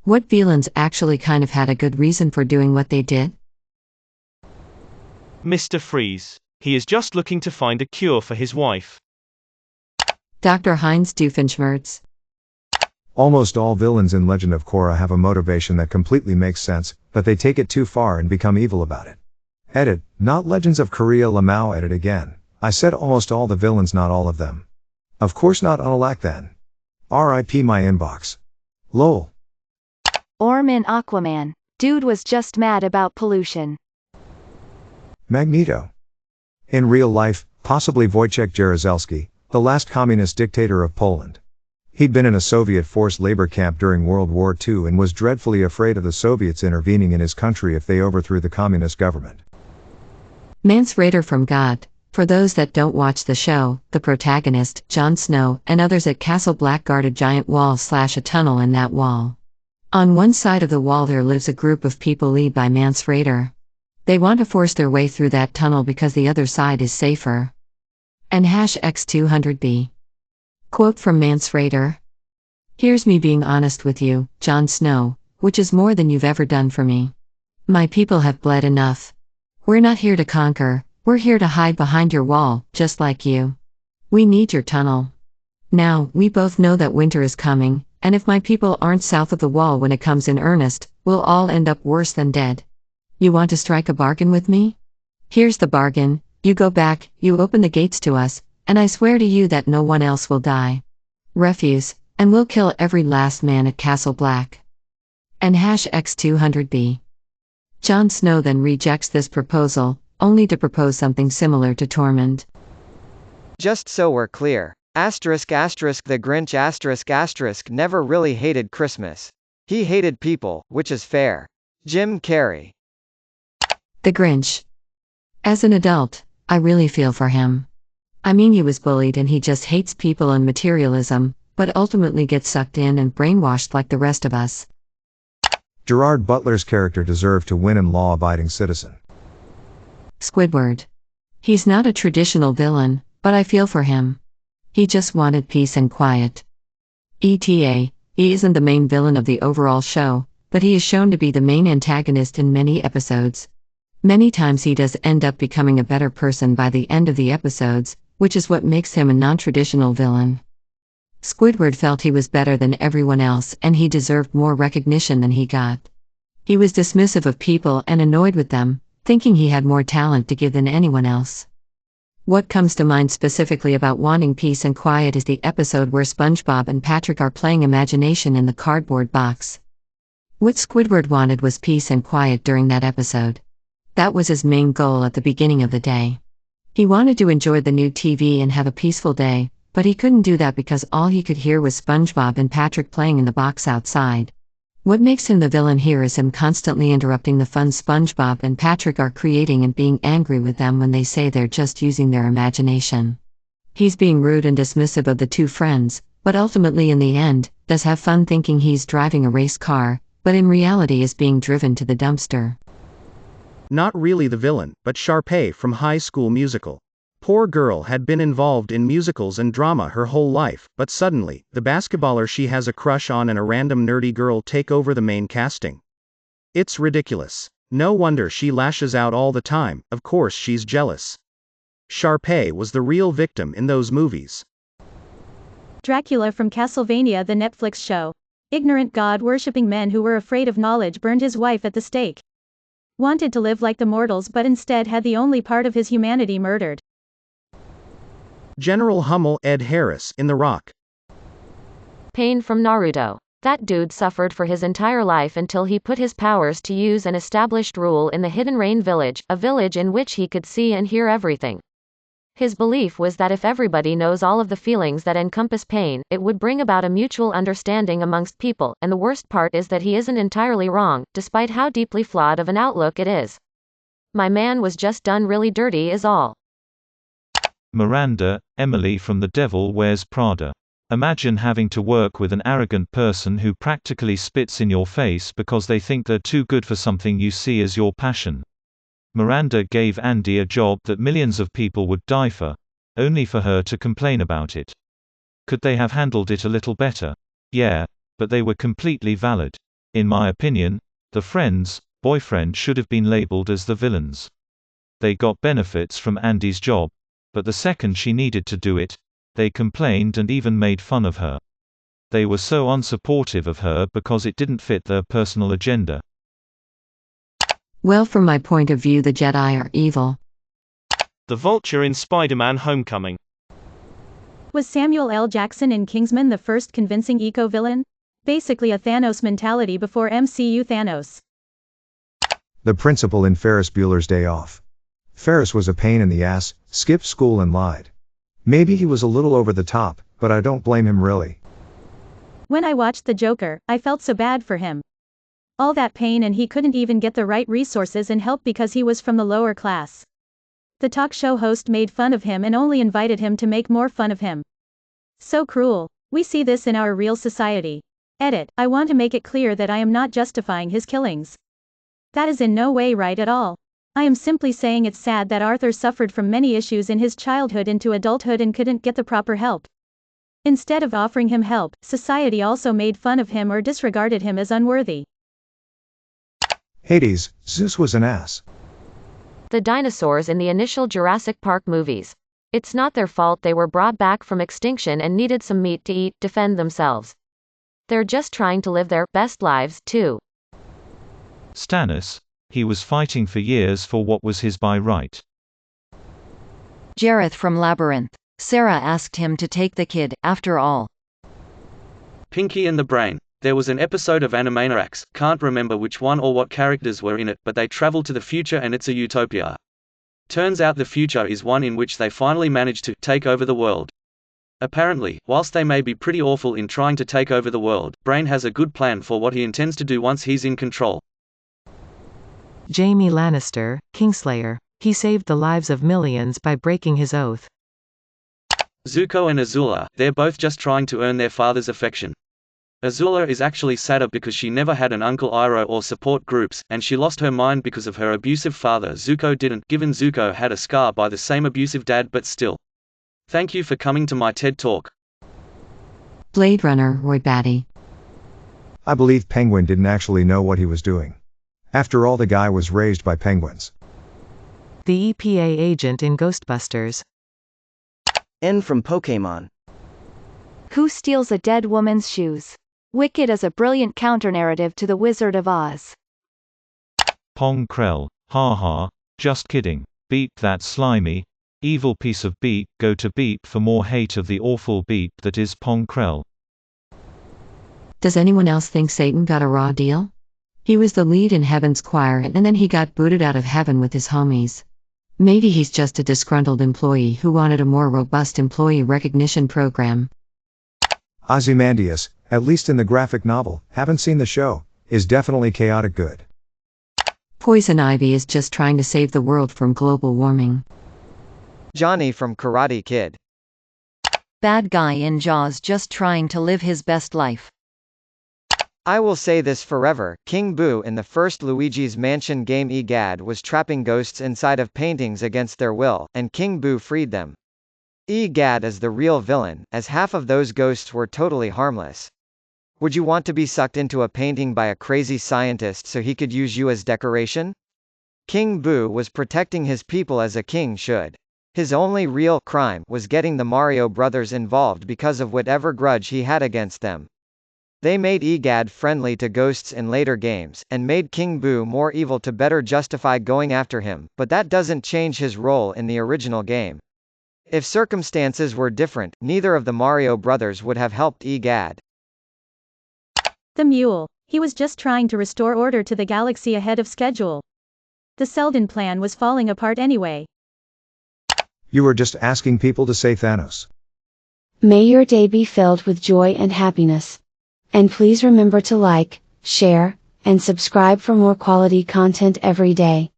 What villains actually kind of had a good reason for doing what they did? Mr. Freeze. He is just looking to find a cure for his wife. Dr. Heinz Doofenshmirtz. Almost all villains in Legend of Korra have a motivation that completely makes sense, but they take it too far and become evil about it. Edit, not Legends of Korea Lamau edit again. I said almost all the villains, not all of them. Of course not Unalak then. RIP my inbox. Lol. Orm in Aquaman. Dude was just mad about pollution. Magneto. In real life, possibly Wojciech Jaruzelski, the last communist dictator of Poland. He'd been in a Soviet forced labor camp during World War II and was dreadfully afraid of the Soviets intervening in his country if they overthrew the communist government. Mance Rayder from God. For those that don't watch the show, the protagonist, Jon Snow, and others at Castle Black guard a giant wall / a tunnel in that wall. On one side of the wall there lives a group of people led by Mance Rayder. They want to force their way through that tunnel because the other side is safer. And #X200B. Quote from Mance Rayder. Here's me being honest with you, Jon Snow, which is more than you've ever done for me. My people have bled enough. We're not here to conquer, we're here to hide behind your wall, just like you. We need your tunnel. Now, we both know that winter is coming, and if my people aren't south of the wall when it comes in earnest, we'll all end up worse than dead. You want to strike a bargain with me? Here's the bargain, you go back, you open the gates to us, and I swear to you that no one else will die. Refuse, and we'll kill every last man at Castle Black. And #X200B. Jon Snow then rejects this proposal, only to propose something similar to Tormund. Just so we're clear, **** the Grinch *** never really hated Christmas. He hated people, which is fair. Jim Carrey. The Grinch. As an adult, I really feel for him. I mean, he was bullied and he just hates people and materialism, but ultimately gets sucked in and brainwashed like the rest of us. Gerard Butler's character deserved to win in Law-Abiding Citizen. Squidward. He's not a traditional villain, but I feel for him. He just wanted peace and quiet. ETA, he isn't the main villain of the overall show, but he is shown to be the main antagonist in many episodes. Many times he does end up becoming a better person by the end of the episodes, which is what makes him a non-traditional villain. Squidward felt he was better than everyone else and he deserved more recognition than he got. He was dismissive of people and annoyed with them, thinking he had more talent to give than anyone else. What comes to mind specifically about wanting peace and quiet is the episode where SpongeBob and Patrick are playing imagination in the cardboard box. What Squidward wanted was peace and quiet during that episode. That was his main goal at the beginning of the day. He wanted to enjoy the new TV and have a peaceful day, but he couldn't do that because all he could hear was SpongeBob and Patrick playing in the box outside. What makes him the villain here is him constantly interrupting the fun SpongeBob and Patrick are creating and being angry with them when they say they're just using their imagination. He's being rude and dismissive of the two friends, but ultimately in the end, does have fun thinking he's driving a race car, but in reality is being driven to the dumpster. Not really the villain, but Sharpay from High School Musical. Poor girl had been involved in musicals and drama her whole life, but suddenly, the basketballer she has a crush on and a random nerdy girl take over the main casting. It's ridiculous. No wonder she lashes out all the time, of course she's jealous. Sharpay was the real victim in those movies. Dracula from Castlevania, the Netflix show. Ignorant god-worshipping men who were afraid of knowledge burned his wife at the stake. Wanted to live like the mortals but instead had the only part of his humanity murdered. General Hummel Ed Harris in The Rock. Pain from Naruto. That dude suffered for his entire life until he put his powers to use and established rule in the Hidden Rain Village, a village in which he could see and hear everything. His belief was that if everybody knows all of the feelings that encompass pain, it would bring about a mutual understanding amongst people, and the worst part is that he isn't entirely wrong, despite how deeply flawed of an outlook it is. My man was just done really dirty is all. Miranda, Emily from The Devil Wears Prada. Imagine having to work with an arrogant person who practically spits in your face because they think they're too good for something you see as your passion. Miranda gave Andy a job that millions of people would die for, only for her to complain about it. Could they have handled it a little better? Yeah, but they were completely valid. In my opinion, the friends, boyfriend should have been labeled as the villains. They got benefits from Andy's job, but the second she needed to do it, they complained and even made fun of her. They were so unsupportive of her because it didn't fit their personal agenda. Well, from my point of view, the Jedi are evil. The Vulture in Spider-Man: Homecoming. Was Samuel L. Jackson in Kingsman the first convincing eco-villain? Basically a Thanos mentality before MCU Thanos. The principal in Ferris Bueller's Day Off. Ferris was a pain in the ass, skipped school and lied. Maybe he was a little over the top, but I don't blame him really. When I watched The Joker, I felt so bad for him. All that pain and he couldn't even get the right resources and help because he was from the lower class. The talk show host made fun of him and only invited him to make more fun of him. So cruel. We see this in our real society. Edit, I want to make it clear that I am not justifying his killings. That is in no way right at all. I am simply saying it's sad that Arthur suffered from many issues in his childhood into adulthood and couldn't get the proper help. Instead of offering him help, society also made fun of him or disregarded him as unworthy. Hades, Zeus was an ass. The dinosaurs in the initial Jurassic Park movies. It's not their fault they were brought back from extinction and needed some meat to eat, defend themselves. They're just trying to live their best lives, too. Stannis, he was fighting for years for what was his by right. Jareth from Labyrinth. Sarah asked him to take the kid, after all. Pinky and the Brain. There was an episode of Animaniacs, can't remember which one or what characters were in it, but they travel to the future and it's a utopia. Turns out the future is one in which they finally manage to take over the world. Apparently, whilst they may be pretty awful in trying to take over the world, Brain has a good plan for what he intends to do once he's in control. Jaime Lannister, Kingslayer. He saved the lives of millions by breaking his oath. Zuko and Azula, they're both just trying to earn their father's affection. Azula is actually sadder because she never had an Uncle Iroh or support groups, and she lost her mind because of her abusive father. Zuko didn't, given Zuko had a scar by the same abusive dad, but still. Thank you for coming to my TED Talk. Blade Runner, Roy Batty. I believe Penguin didn't actually know what he was doing. After all, the guy was raised by penguins. The EPA agent in Ghostbusters. N from Pokémon. Who steals a dead woman's shoes? Wicked is a brilliant counter-narrative to The Wizard of Oz. Pong Krell, haha, just kidding. Beep that slimy, evil piece of beep. Go to Beep for more hate of the awful Beep that is Pong Krell. Does anyone else think Satan got a raw deal? He was the lead in Heaven's Choir and then he got booted out of heaven with his homies. Maybe he's just a disgruntled employee who wanted a more robust employee recognition program. Ozymandias, at least in the graphic novel, haven't seen the show, is definitely chaotic good. Poison Ivy is just trying to save the world from global warming. Johnny from Karate Kid. Bad guy in Jaws just trying to live his best life. I will say this forever, King Boo in the first Luigi's Mansion game Egad was trapping ghosts inside of paintings against their will, and King Boo freed them. Egad is the real villain, as half of those ghosts were totally harmless. Would you want to be sucked into a painting by a crazy scientist so he could use you as decoration? King Boo was protecting his people as a king should. His only real crime was getting the Mario brothers involved because of whatever grudge he had against them. They made Egad friendly to ghosts in later games, and made King Boo more evil to better justify going after him, but that doesn't change his role in the original game. If circumstances were different, neither of the Mario brothers would have helped Egad. The Mule. He was just trying to restore order to the galaxy ahead of schedule. The Selden plan was falling apart anyway. You were just asking people to say Thanos. May your day be filled with joy and happiness. And please remember to like, share, and subscribe for more quality content every day.